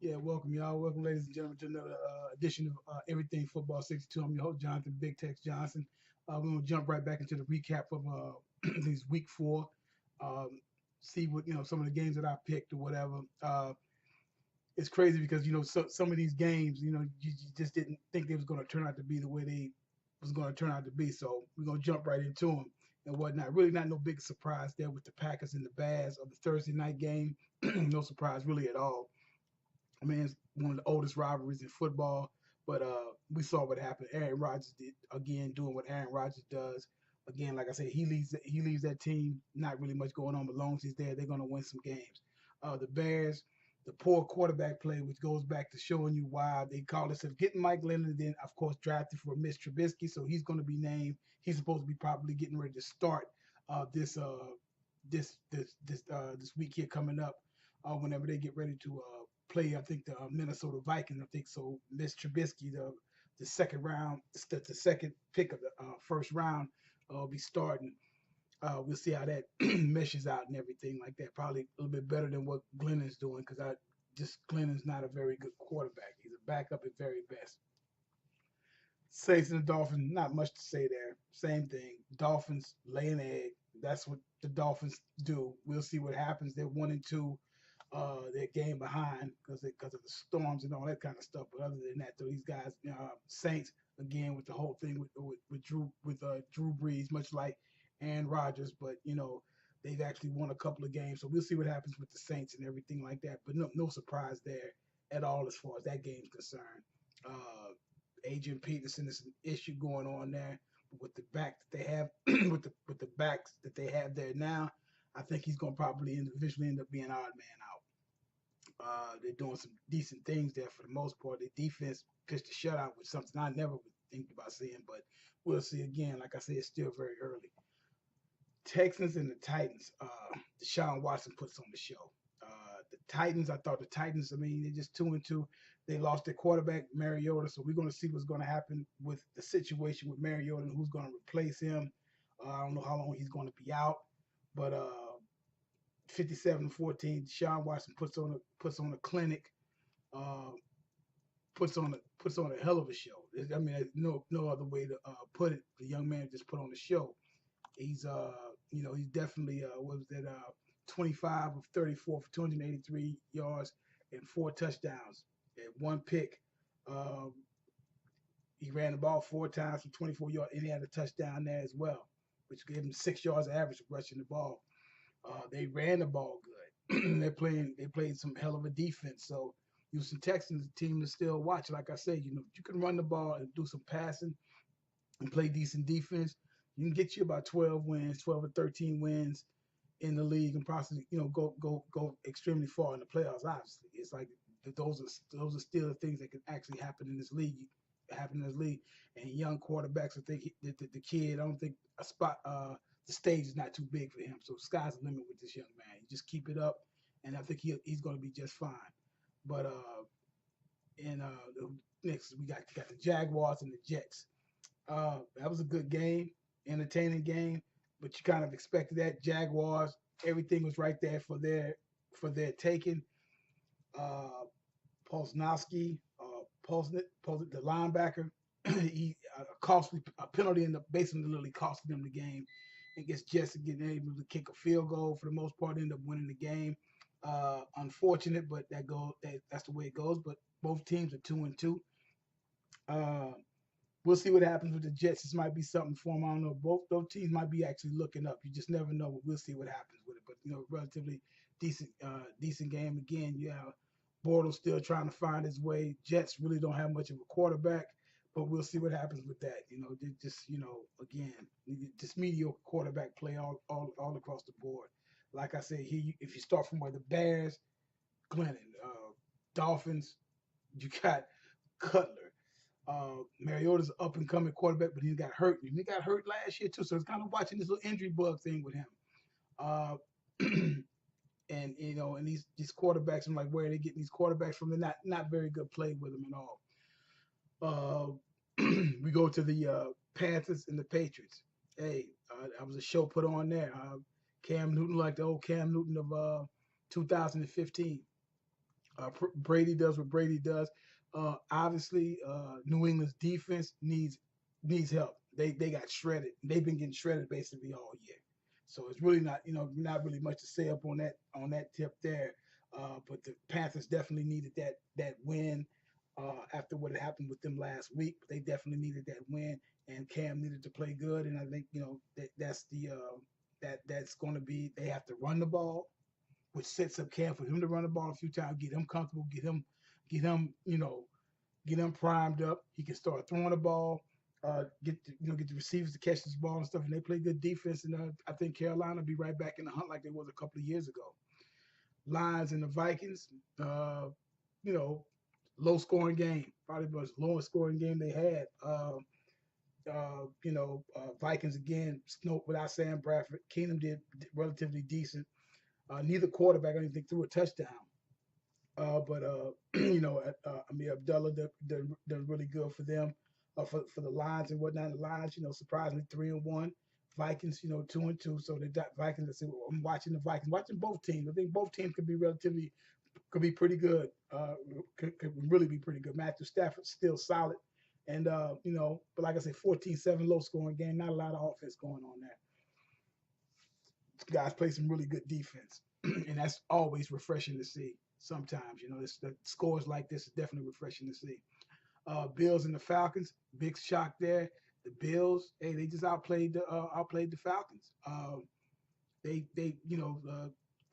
Yeah, welcome y'all. Welcome, ladies and gentlemen, to another edition of Everything Football 62. I'm your host, Jonathan Big Tex Johnson. We're gonna jump right back into the recap of these week four. Um, See what some of the games that I picked or whatever. It's crazy because some of these games, you just didn't think they was gonna turn out to be the way they was gonna turn out to be. So we're gonna jump right into them and whatnot. Really, not no big surprise there with the Packers and the Bears of the Thursday night game. No surprise really at all. I mean, it's one of the oldest rivalries in football. But we saw what happened. Aaron Rodgers did again, doing what Aaron Rodgers does. Again, like I said, he leaves that team. Not really much going on, but as long as he's there, they're going to win some games. The Bears, the poor quarterback play, which goes back to showing you why they call themselves getting Mike Leonard, then of course drafted for Mitch Trubisky, so he's going to be named. He's supposed to be probably getting ready to start this week here coming up. Whenever they get ready to play, I think the Minnesota Vikings. I think so. Miss Trubisky, the second round, the second pick of the first round, will be starting. We'll see how that meshes out and everything like that. Probably a little bit better than what Glennon's doing because I just Glennon's not a very good quarterback. He's a backup at very best. Saints and the Dolphins, not much to say there. Same thing. Dolphins lay an egg. That's what the Dolphins do. We'll see what happens. They're 1-2. Their game behind because of the storms and all that kind of stuff. But other than that, though, these guys, Saints again with the whole thing with Drew Brees, much like Aaron Rodgers, but they've actually won a couple of games. So we'll see what happens with the Saints and everything like that. But no surprise there at all as far as that game's concerned. Uh, Adrian Peterson is an issue going on there with the back that they have with the backs that they have there now. I think he's going to probably eventually end up being odd man out. They're doing some decent things there for the most part. The defense pitched a shutout, which is something I never would think about seeing, but we'll see again. Like I said, it's still very early. Texans and the Titans. Deshaun Watson puts on the show. The Titans, I thought the Titans, I mean, they're just 2-2. They lost their quarterback, Mariota, so we're going to see what's going to happen with the situation with Mariota and who's going to replace him. I don't know how long he's going to be out, but 57-14. Deshaun Watson puts on a clinic, uh, puts on a hell of a show. I mean, there's no other way to put it. The young man just put on a show. He's he's definitely what was that 25 of 34 for 283 yards and four touchdowns and one pick. Um, he ran the ball four times for 24 yards and he had a touchdown there as well, which gave him 6 yards average rushing the ball. They ran the ball good. They played some hell of a defense. So Houston Texans a team to still watch. Like I said, you can run the ball and do some passing and play decent defense. You can get you about 12 wins, 12 or 13 wins in the league, and possibly go extremely far in the playoffs. Obviously, it's like those are still the things that can actually happen in this league. And young quarterbacks. I think the kid. I don't think a spot. The stage is not too big for him. So sky's the limit with this young man. You just keep it up, and I think he's going to be just fine. But and next we got the Jaguars and the Jets. That was a good game, entertaining game, but you kind of expected that. Jaguars, everything was right there for their taking. Uh, Polsnowski, the linebacker, he a costly a penalty in the basically literally costing them the game. And gets Jets getting able to kick a field goal for the most part, end up winning the game. Unfortunate, but that's the way it goes. But both teams are 2-2. Uh, we'll see what happens with the Jets. This might be something for them. I don't know. Both those teams might be actually looking up. You just never know. But we'll see what happens with it. But relatively decent game again. Yeah, Bortles still trying to find his way. Jets really don't have much of a quarterback, but we'll see what happens with that. They just again, just mediocre quarterback play all across the board. Like I said, here if you start from where the Bears, Glennon, Dolphins, you got Cutler. Mariota's up and coming quarterback, but he got hurt. He got hurt last year too, so it's kind of watching this little injury bug thing with him. Uh, and these quarterbacks, I'm like, where are they getting these quarterbacks from? They're not very good play with them at all. We go to the Panthers and the Patriots. Hey, that was a show put on there. Cam Newton, like the old Cam Newton of 2015. Brady does what Brady does. Obviously, New England's defense needs help. They got shredded. They've been getting shredded basically all year. So it's really not really much to say up on that tip there. But the Panthers definitely needed that win after what had happened with them last week. They definitely needed that win, and Cam needed to play good. And I think that's going to be, they have to run the ball, which sets up Cam for him to run the ball a few times, get him comfortable, get him primed up. He can start throwing the ball, get the receivers to catch this ball and stuff. And they play good defense, and I think Carolina will be right back in the hunt like they was a couple of years ago. Lions and the Vikings, you know, low scoring game, probably the most lowest scoring game they had. Vikings again, without Sam Bradford. Keenum did relatively decent. Neither quarterback, I don't think, threw a touchdown. But I mean, Abdullah done really good for them, for the Lions and whatnot. The Lions, surprisingly 3-1. Vikings, 2-2. So the Vikings. I'm watching the Vikings, watching both teams. I think both teams could be pretty good. Could really be pretty good. Matthew Stafford's still solid, and but like I said, 14-7 low scoring game. Not a lot of offense going on there. Guys play some really good defense, and that's always refreshing to see. Sometimes, the scores like this is definitely refreshing to see. Bills and the Falcons, big shock there. The Bills, hey, they just outplayed the Falcons.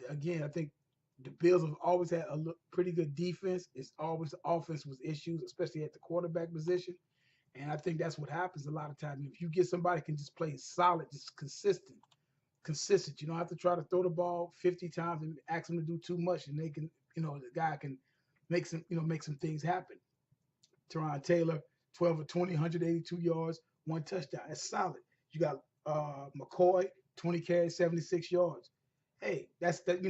Again, I think the Bills have always had a pretty good defense. It's always the offense was issues, especially at the quarterback position. And I think that's what happens a lot of times. If you get somebody who can just play solid, just consistent. You don't have to try to throw the ball 50 times and ask them to do too much, and they can, the guy can make some things happen. Teron Taylor, 12 of 20, 182 yards, one touchdown. That's solid. You got McCoy, 20 carries, 76 yards. Hey, that's that.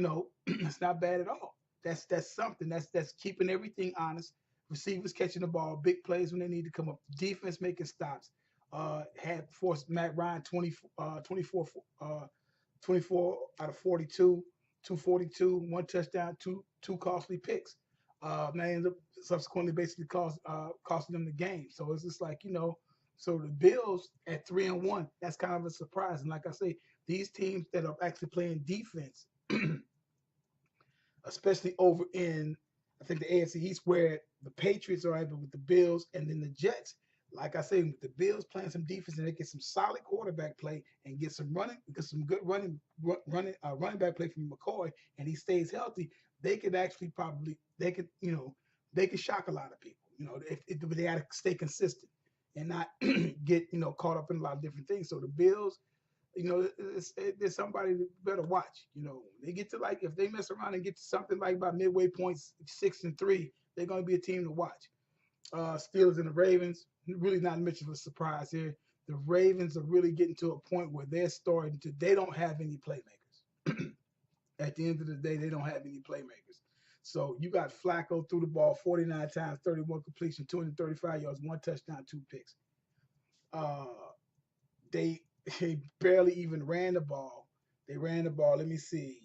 That's not bad at all. That's something. That's keeping everything honest. Receivers catching the ball, big plays when they need to come up. Defense making stops. Had forced Matt Ryan 24 out of 42, 242, one touchdown, two costly picks. That ended up subsequently basically costing them the game. So it's just like, so the Bills at 3-1, that's kind of a surprise. And like I say, these teams that are actually playing defense, especially over in, I think, the AFC East, where the Patriots are able with the Bills and then the Jets. Like I say, with the Bills playing some defense and they get some solid quarterback play and get some good running back play from McCoy, and he stays healthy, they could actually they could shock a lot of people. If they got to stay consistent and not get caught up in a lot of different things. So the Bills, there's somebody that better watch. They get to, like, if they mess around and get to something like by midway points 6-3, they're going to be a team to watch. Steelers and the Ravens, really not much of a surprise here. The Ravens are really getting to a point where they don't have any playmakers. At the end of the day, they don't have any playmakers. So you got Flacco threw the ball 49 times, 31 completion, 235 yards, one touchdown, two picks. They barely even ran the ball. They ran the ball, let me see,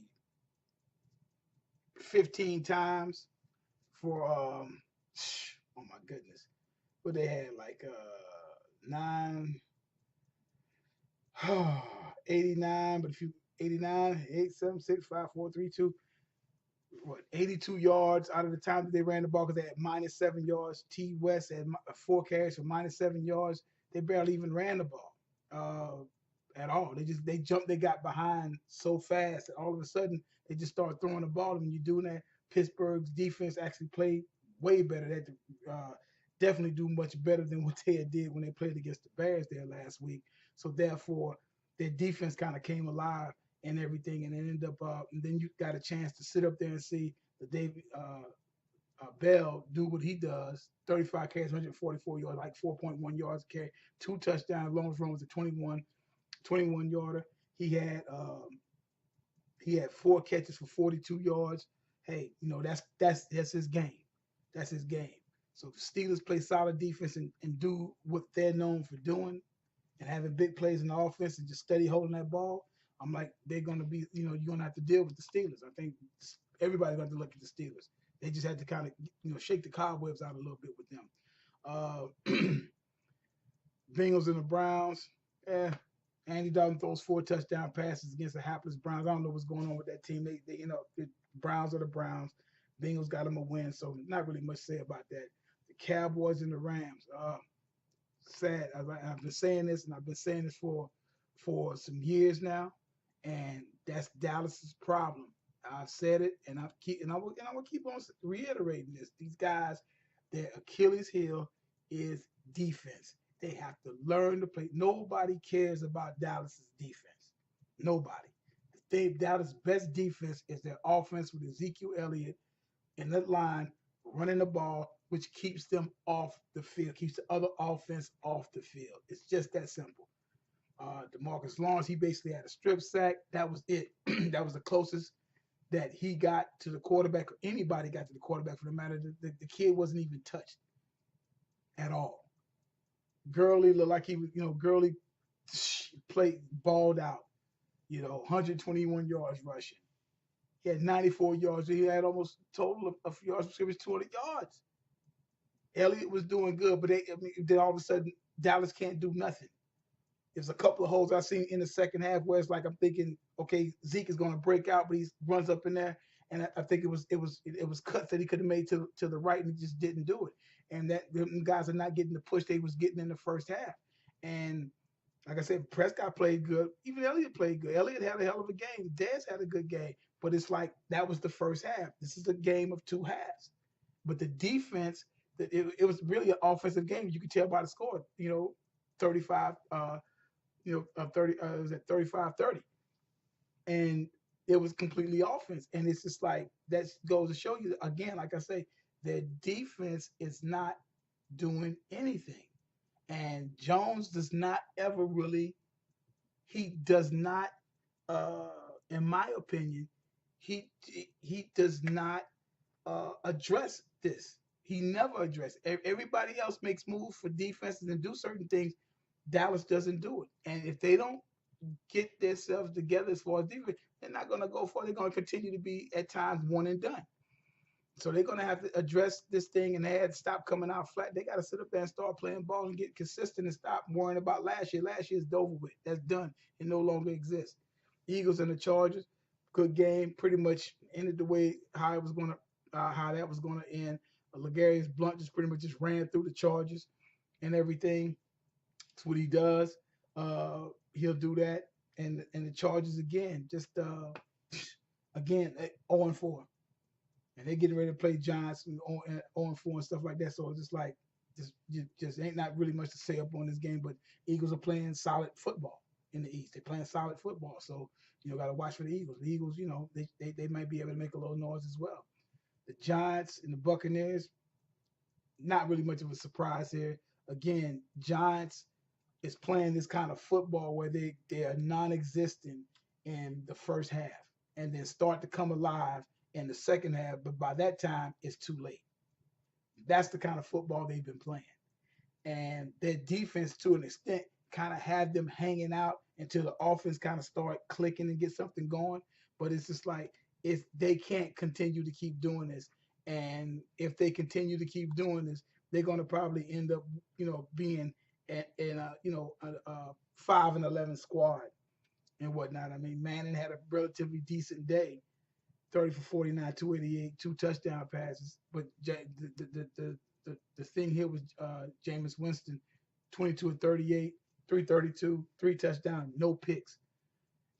15 times for oh my goodness. But they had like 89, but if you 89, 8, 7, 6, 5, 4, 3, 2, 82 yards out of the time that they ran the ball, because they had -7 yards. T. West had 4 carries for -7 yards. They barely even ran the ball at all. They jumped. They got behind so fast that all of a sudden they just started throwing the ball. And when you do that, Pittsburgh's defense actually played way better. They definitely do much better than what they did when they played against the Bears there last week. So therefore, their defense kind of came alive and everything, and it ended up. And then you got a chance to sit up there and see the David Bell do what he does: 35 carries, 144 yards, like 4.1 yards a carry, 2 touchdowns. Longest run was a 21 yarder. He had 4 catches for 42 yards. Hey, that's his game. That's his game. So the Steelers play solid defense and do what they're known for doing, and having big plays in the offense and just steady holding that ball. I'm like, they're going to be, you're going to have to deal with the Steelers. I think everybody's going to look at the Steelers. They just had to kind of shake the cobwebs out a little bit with them. Bengals and the Browns. Eh, Andy Dalton throws 4 touchdown passes against the hapless Browns. I don't know what's going on with that team. They the Browns are the Browns. Bengals got them a win, so not really much to say about that. The Cowboys and the Rams. Sad. I've been saying this, and I've been saying this for some years now, and that's Dallas's problem. I've said it, and I will keep on reiterating this. These guys, their Achilles heel is defense. They have to learn to play. Nobody cares about Dallas's defense. Nobody. Dallas' best defense is their offense with Ezekiel Elliott in that line running the ball, which keeps them off the field, keeps the other offense off the field. It's just that simple. DeMarcus Lawrence, he basically had a strip sack. That was it. That was the closest that he got to the quarterback, or anybody got to the quarterback for the matter. The kid wasn't even touched at all. Gurley looked like he was, Gurley played, balled out, 121 yards rushing. He had 94 yards. He had almost total of yards per scrimmage, 200 yards. Elliott was doing good, but then all of a sudden, Dallas can't do nothing. There's a couple of holes I've seen in the second half where it's like I'm thinking, okay, Zeke is going to break out, but he runs up in there, and I think it was cuts that he could have made to the right, and he just didn't do it. And that the guys are not getting the push they was getting in the first half. And like I said, Prescott played good. Even Elliott played good. Elliott had a hell of a game. Dez had a good game. But it's like that was the first half. This is a game of two halves. But the defense, it was really an offensive game. You could tell by the score. 35. 30. It was at 35-30, and it was completely offense. And it's just like that goes to show you again. Like I say, their defense is not doing anything. And Jones does not ever really, he does not, in my opinion, he does not address this. He never addressed it. Everybody else makes moves for defenses and do certain things. Dallas doesn't do it. And if they don't get themselves together as far as defense, they're not going to go far. They're going to continue to be at times one and done. So they're going to have to address this thing, and they had to stop coming out flat. They got to sit up there and start playing ball and get consistent and stop worrying about last year. Last year's over with. That's done. It no longer exists. Eagles and the Chargers, good game. Pretty much ended the way how it was going to, how that was going to end. Legarius Blunt just pretty much just ran through the Chargers and everything. That's what he does. He'll do that, and the Chargers again, just again 0-4. And they're getting ready to play Giants and 0-4 and stuff like that. So it's just like, just ain't not really much to say up on this game. But Eagles are playing solid football in the East. They're playing solid football. So, got to watch for the Eagles. The Eagles, they might be able to make a little noise as well. The Giants and the Buccaneers, not really much of a surprise here. Again, Giants is playing this kind of football where they are non-existent in the first half and then start to come alive in the second half, but by that time it's too late. That's the kind of football they've been playing. And their defense, to an extent, kind of had them hanging out until the offense kind of start clicking and get something going. But it's just like they can't continue to keep doing this. And if they continue to keep doing this, they're going to probably end up, being in a 5-11 squad and whatnot. I mean, Manning had a relatively decent day. 30 for 49, 288, 2 touchdown passes. But the thing here was Jameis Winston, 22 and 38, 332, 3 touchdowns, no picks.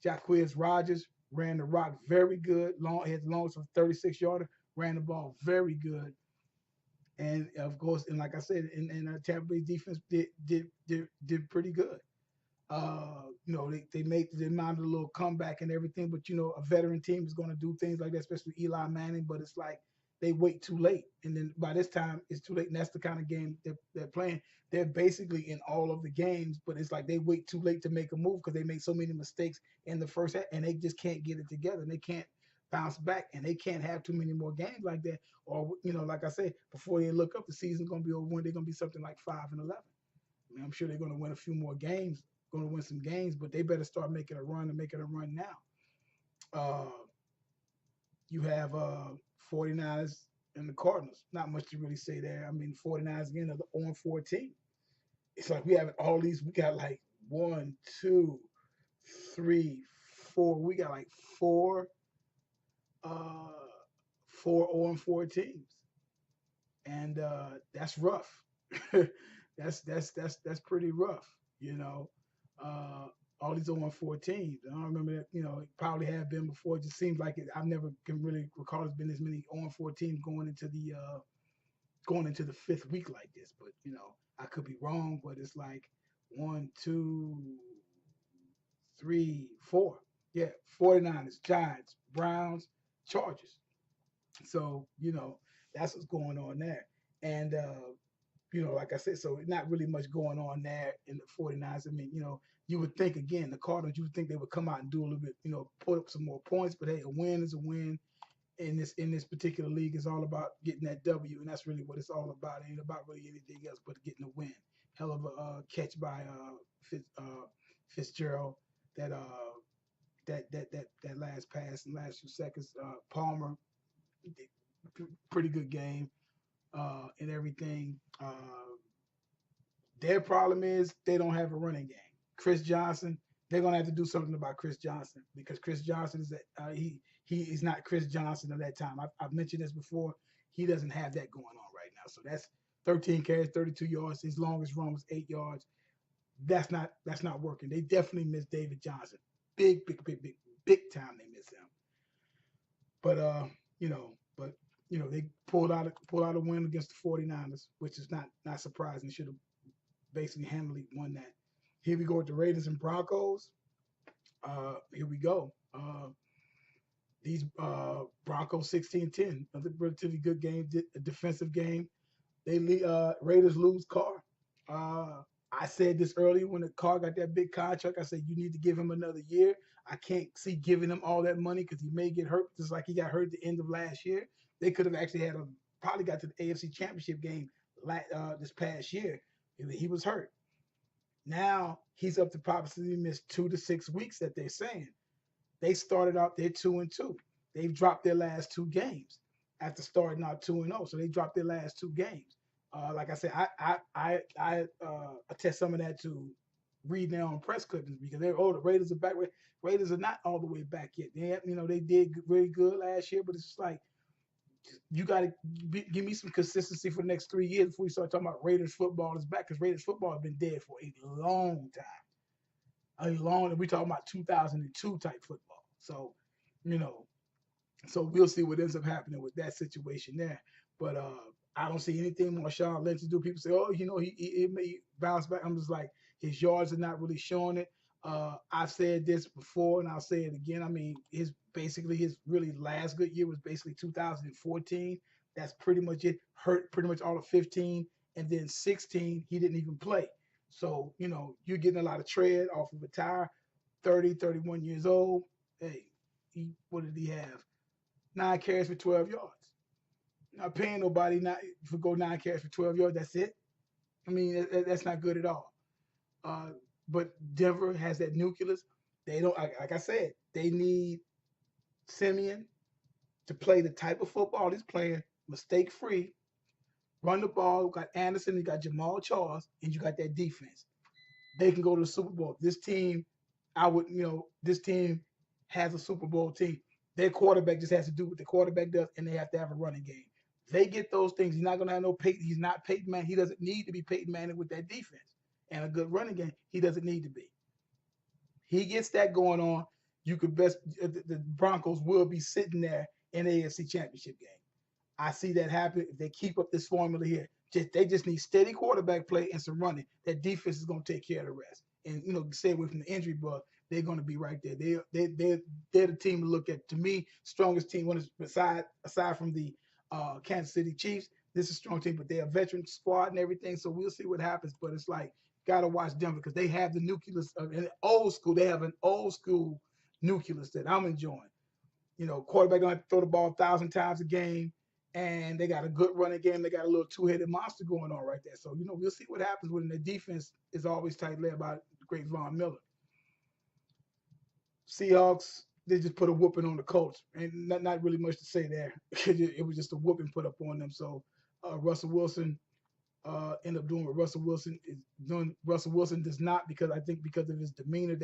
Jacquizz Rodgers ran the rock very good. He had the longest of 36-yarder, ran the ball very good. And of course, and like I said, and Tampa Bay defense did pretty good. They mounted a little comeback and everything, but a veteran team is going to do things like that, especially Eli Manning. But it's like they wait too late, and then by this time it's too late. And that's the kind of game they're playing. They're basically in all of the games, but it's like they wait too late to make a move because they make so many mistakes in the first half, and they just can't get it together. And they can't bounce back, and they can't have too many more games like that. Or like I said, before they look up, the season's going to be over when they're going to be something like 5-11. I mean, I'm sure they're going to win a few more games. Going to win some games, but they better start making a run and making a run now. You have 49ers and the Cardinals. Not much to really say there. I mean, 49ers again are the 0-14. It's like we have all these. We got like one, two, three, four. We got like uh, four 0-4 teams, and that's rough. That's pretty rough. You know, uh, all these 0-4 teams. I don't remember that. You know, it probably have been before. It just seems like it. I've never can really recall there's been as many 0-4 teams going into the fifth week like this. But you know, I could be wrong. But it's like one, two, three, four. Yeah, 49ers, Giants, Browns, Chargers. So, you know, that's what's going on there. And, you know, like I said, so not really much going on there in the 49ers. I mean, you know, you would think, again, the Cardinals, you would think they would come out and do a little bit, you know, put up some more points. But, hey, a win is a win. In this particular league, is all about getting that W, and that's really what it's all about. It ain't about really anything else but getting a win. Hell of a catch by Fitzgerald. That that last pass in the last few seconds. Palmer, pretty good game and everything. Their problem is they don't have a running game. Chris Johnson, they're gonna have to do something about Chris Johnson because Chris Johnson is that he is not Chris Johnson of that time. I've mentioned this before. He doesn't have that going on right now. So that's 13 carries, 32 yards. His longest run was 8 yards. That's not working. They definitely miss David Johnson. Big time they miss him. But you know, but they pulled out a win against the 49ers, which is not surprising. Should have basically handily won that. Here we go with the Raiders and Broncos. Here we go. These Broncos 16-10, another relatively good game, a defensive game. They Raiders lose Carr. I said this earlier when the Carr got that big contract. I said you need to give him another year. I can't see giving him all that money because he may get hurt, just like he got hurt at the end of last year. They could have actually probably got to the AFC Championship game this past year. He was hurt. Now he's up to possibly miss 2 to 6 weeks that they're saying. They started out, they're 2-2. They've dropped their last two games after starting out 2-0. So they dropped their last two games. Like I said, I attest some of that to reading their own press clippings because the Raiders are back. Raiders are not all the way back yet. They did really good last year, but it's just like you got to give me some consistency for the next 3 years before we start talking about Raiders football is back because Raiders football has been dead for a long time. We talking about 2002 type football. So, you know, so we'll see what ends up happening with that situation there. But I don't see anything Marshawn Lynch to do. People say, oh, he may bounce back. I'm just like, his yards are not really showing it. I've said this before, and I'll say it again. I mean, his really last good year was basically 2014. That's pretty much it. Hurt pretty much all of 15, and then 16 he didn't even play. So you're getting a lot of tread off of a tire. 30, 31 years old. Hey, what did he have? 9 carries for 12 yards. Not paying nobody not for go 9 carries for 12 yards. That's it. I mean, that's not good at all. But Denver has that nucleus. They don't, like I said, they need Simeon to play the type of football he's playing, mistake free, run the ball. You got Anderson, you got Jamal Charles, and you got that defense. They can go to the Super Bowl. This team, this team has a Super Bowl team. Their quarterback just has to do what the quarterback does, and they have to have a running game. They get those things. He's not going to have no Peyton. He's not Peyton Manning. He doesn't need to be Peyton Manning with that defense and a good running game. He doesn't need to be. He gets that going on. You could best the Broncos will be sitting there in the AFC Championship game. I see that happen if they keep up this formula here. They just need steady quarterback play and some running. That defense is going to take care of the rest. And stay away from the injury bug. They're going to be right there. They're the team to look at. To me, strongest team. Aside from the Kansas City Chiefs, this is a strong team. But they're a veteran squad and everything. So we'll see what happens. But it's like gotta watch Denver because they have the nucleus of an old school. They have an old school nucleus that I'm enjoying. Quarterback don't have to throw the ball 1,000 times a game. And they got a good running game. They got a little two-headed monster going on right there. So, we'll see what happens when the defense is always tight led by the great Von Miller. Seahawks they just put a whooping on the Colts, and not really much to say there. It was just a whooping put up on them. So Russell Wilson end up doing what Russell Wilson is doing. Russell Wilson does not, because I think because of his demeanor,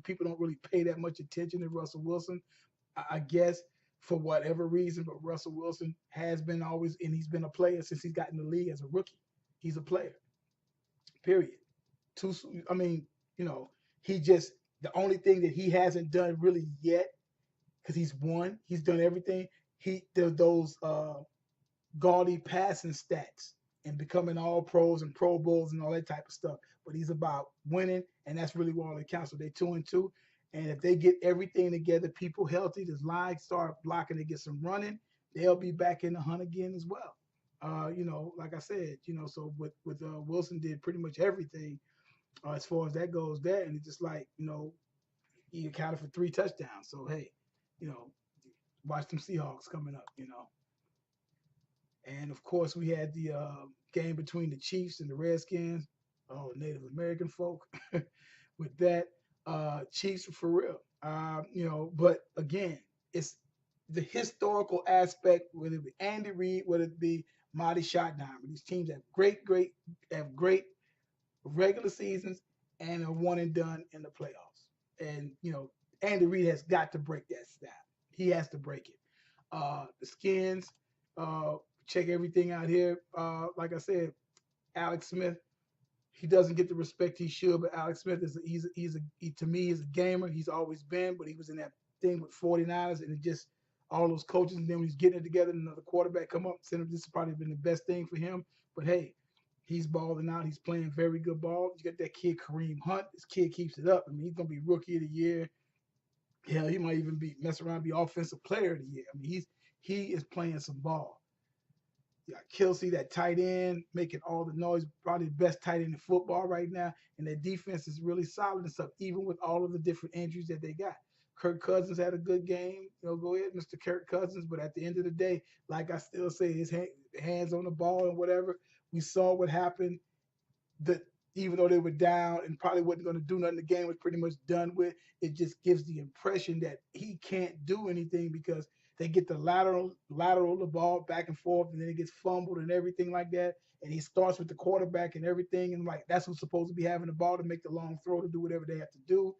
people don't really pay that much attention to Russell Wilson. I guess for whatever reason, but Russell Wilson has been always, and he's been a player since he's gotten the league as a rookie. He's a player. Period. Too. I mean, you know, he just the only thing that he hasn't done really yet, because he's won. He's done everything. He does those gaudy passing stats and becoming all pros and Pro Bowls and all that type of stuff. But he's about winning, and that's really what all it counts. So they're 2-2. And if they get everything together, people healthy, this line start blocking, they get some running, they'll be back in the hunt again as well. Like I said, so with Wilson did pretty much everything as far as that goes there, and it's just like he accounted for 3 touchdowns. So hey, you know, watch them Seahawks coming up. And of course, we had the game between the Chiefs and the Redskins. Oh, Native American folk. With that, Chiefs for real. But again, it's the historical aspect, whether it be Andy Reid, whether it be Marty Schottenheimer. These teams have great regular seasons and are one and done in the playoffs. And Andy Reid has got to break that style. He has to break it. The Skins, uh, check everything out here. Like I said, Alex Smith, he doesn't get the respect he should, but Alex Smith to me he's a gamer. He's always been, but he was in that thing with 49ers, and it just all those coaches, and then when he's getting it together, another quarterback come up, send him. This has probably been the best thing for him. But hey, he's balling out. He's playing very good ball. You got that kid Kareem Hunt. This kid keeps it up. I mean, he's gonna be rookie of the year. Hell, he might even be mess around, and be offensive player of the year. I mean, he is playing some ball. You got Kelsey, that tight end, making all the noise, probably the best tight end in football right now. And their defense is really solid and stuff, even with all of the different injuries that they got. Kirk Cousins had a good game. Go ahead, Mr. Kirk Cousins. But at the end of the day, like I still say, his hands on the ball and whatever. We saw what happened. That even though they were down and probably wasn't going to do nothing, the game was pretty much done with. It just gives the impression that he can't do anything because they get the lateral the ball back and forth, and then it gets fumbled and everything like that. And he starts with the quarterback and everything, and like that's who's supposed to be having the ball to make the long throw to do whatever they have to do.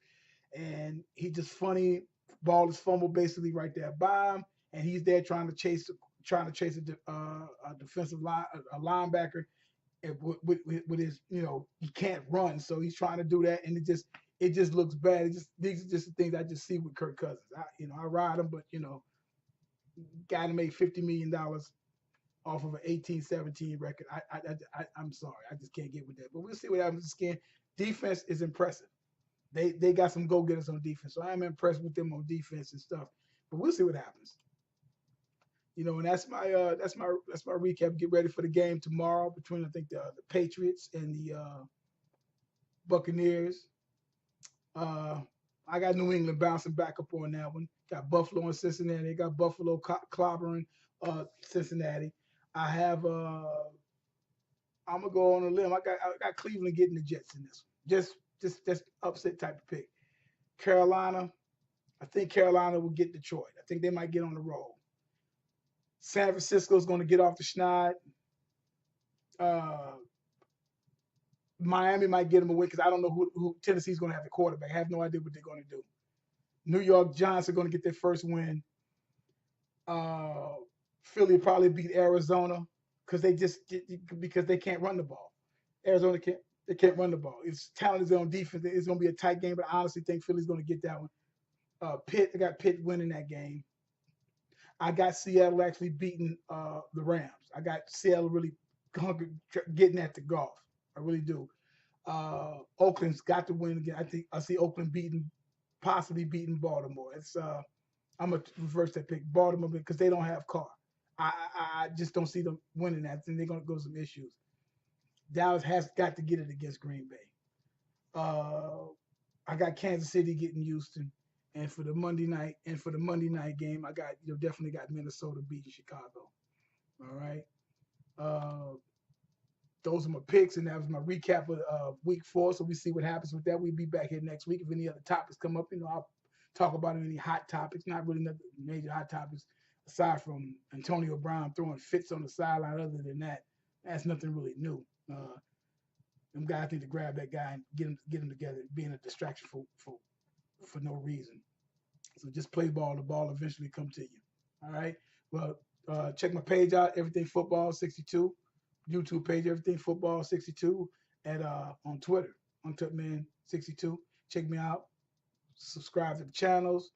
And he just funny ball is fumbled basically right there by him, and he's there trying to chase a defensive line a linebacker with his he can't run, so he's trying to do that, and it just looks bad. These are just the things I just see with Kirk Cousins. I ride him, but guy to make $50 million off of an 18-17 record. I'm sorry, I just can't get with that. But we'll see what happens. Skin defense is impressive. They got some go getters on defense, so I'm impressed with them on defense and stuff. But we'll see what happens. And that's my recap. Get ready for the game tomorrow between I think the Patriots and the Buccaneers. Uh, I got New England bouncing back up on that one. Got Buffalo and Cincinnati. Got Buffalo clobbering Cincinnati. I have I'm gonna go on a limb. I got Cleveland getting the Jets in this one. Just upset type of pick. Carolina. I think Carolina will get Detroit. I think they might get on the roll. San Francisco is going to get off the schneid. Uh, Miami might get them away because I don't know who Tennessee's going to have the quarterback. I have no idea what they're going to do. New York Giants are going to get their first win. Philly probably beat Arizona because they can't run the ball. Arizona can't run the ball. It's talented on defense. It's going to be a tight game, but I honestly think Philly's going to get that one. I got Pitt winning that game. I got Seattle actually beating the Rams. I got Seattle really getting at the golf. I really do. Oakland's got to win again. I think I see Oakland possibly beating Baltimore. I'm gonna reverse that pick, Baltimore, because they don't have Carr. I just don't see them winning that. I think they're gonna go some issues. Dallas has got to get it against Green Bay. I got Kansas City getting Houston. And for the Monday night game, I got definitely got Minnesota beating Chicago. All right. Those are my picks, and that was my recap of week 4. So we see what happens with that. We'll be back here next week. If any other topics come up, I'll talk about any hot topics. Not really nothing major hot topics aside from Antonio Brown throwing fits on the sideline. Other than that, that's nothing really new. Them guys need to grab that guy and get him together, being a distraction for no reason. So just play ball. The ball eventually come to you. All right. Well, check my page out, Everything Football 62, YouTube page, Everything Football 62, and on Twitter, on Tutman 62. Check me out. Subscribe to the channels.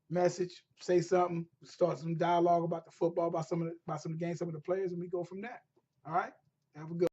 Message, say something, start some dialogue about the football, about some of the games, some of the players, and we go from there. All right. Have a good.